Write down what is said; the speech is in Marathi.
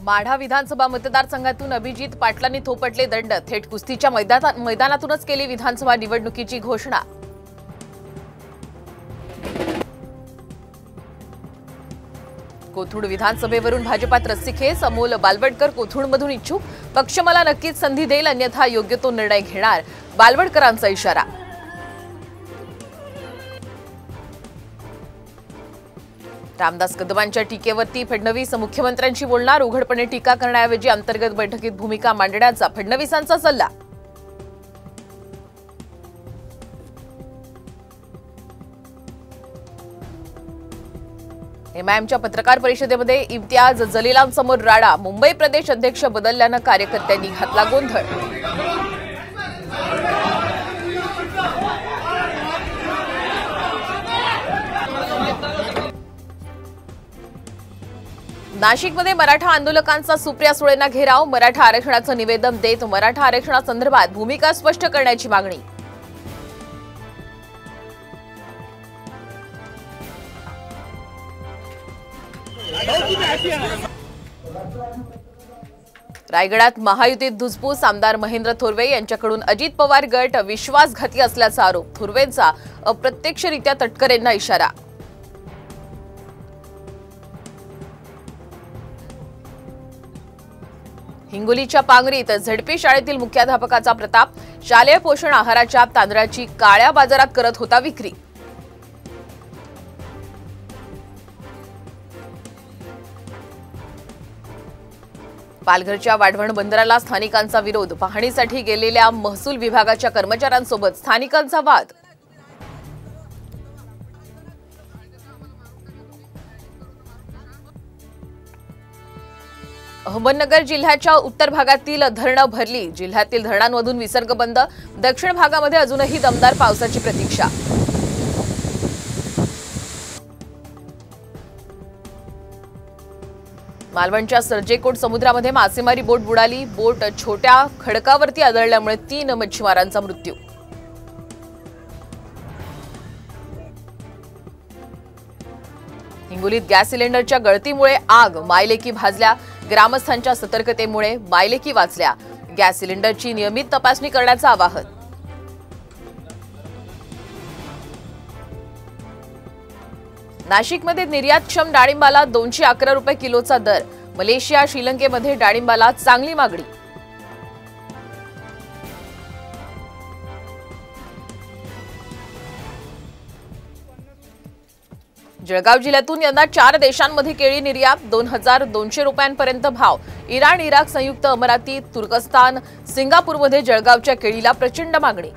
माढा विधानसभा मतदारसंघातून अभिजित पाटलांनी थोपटले दंड। थेट कुस्तीच्या मैदानातूनच केली विधानसभा निवडणुकीची घोषणा। कोथरूड विधानसभेवरून भाजपात रस्सीखेच। अमोल बालवडकर कोथरूडमधून इच्छुक। पक्ष मला नक्कीच संधी देईल, अन्यथा योग्य तो निर्णय घेणार, बालवडकरांचा इशारा। रामदास कदमांच्या टीकेवरती फडणवीस मुख्यमंत्र्यांशी बोलणार। उघडपणे टीका करण्याऐवजी अंतर्गत बैठकीत भूमिका मांडण्याचा फडणवीसांचा सल्ला। एमआयएमच्या पत्रकार परिषदेमध्ये इम्तियाज जलीलांसमोर राडा। मुंबई प्रदेश अध्यक्ष बदलल्यानं कार्यकर्त्यांनी घातला गोंधळ। नाशिकमध्ये मराठा आंदोलकांचा सुप्रिया सुळेंना घेराव। मराठा आरक्षणाचं निवेदन देत मराठा आरक्षणासंदर्भात भूमिका स्पष्ट करण्याची मागणी। रायगडात महायुतीत धुसफूस। आमदार महेंद्र थोरवे यांच्याकडून अजित पवार गट विश्वासघाती असल्याचा आरोप। थोरवेंचा अप्रत्यक्षरित्या तटकरेंना इशारा। हिंगोलीच्या पांगरीत झडपी शाळेतील मुख्याध्यापकाचा प्रताप। शालेय पोषण आहाराच्या तांदळाची काळ्या बाजारात करत होता विक्री। पालघरच्या वाढवण बंदराला स्थानिकांचा विरोध। पाहणीसाठी गेलेल्या महसूल विभागाच्या कर्मचाऱ्यांसोबत स्थानिकांचा वाद। अहमदनगर जिल्ह्याच्या उत्तर भागातील धरणं भरली। जिल्ह्यातील धरणांमधून विसर्ग बंद। दक्षिण भागामध्ये अजूनही दमदार पावसाची प्रतीक्षा। मालवणच्या सर्जेकोट समुद्रामध्ये मासेमारी बोट बुडाली। बोट छोट्या खडकावरती आदळल्यामुळे 3 मच्छीमारांचा मृत्यू। हिंगोलीत गॅस सिलेंडरच्या गळतीमुळे आग। मायलेकी भाजल्या। ग्रामस्थांच्या सतर्कतेमुळे मायलेकी वाचल्या। गॅस सिलेंडरची नियमित तपासणी करण्याचं आवाहन। नाशिकमध्ये निर्यातक्षम डाळिंबाला 211 रुपये किलोचा दर। मलेशिया श्रीलंकेमध्ये डाळिंबाला चांगली मागणी। जळगाव जिल्ह्यातून यंदा 4 देशांमध्ये केळी निर्यात। 2200 रुपयांपर्यंत भाव। इराण, इराक, संयुक्त अमिराती, तुर्कस्तान, सिंगापूरमध्ये जळगावच्या केळीला प्रचंड मागणी।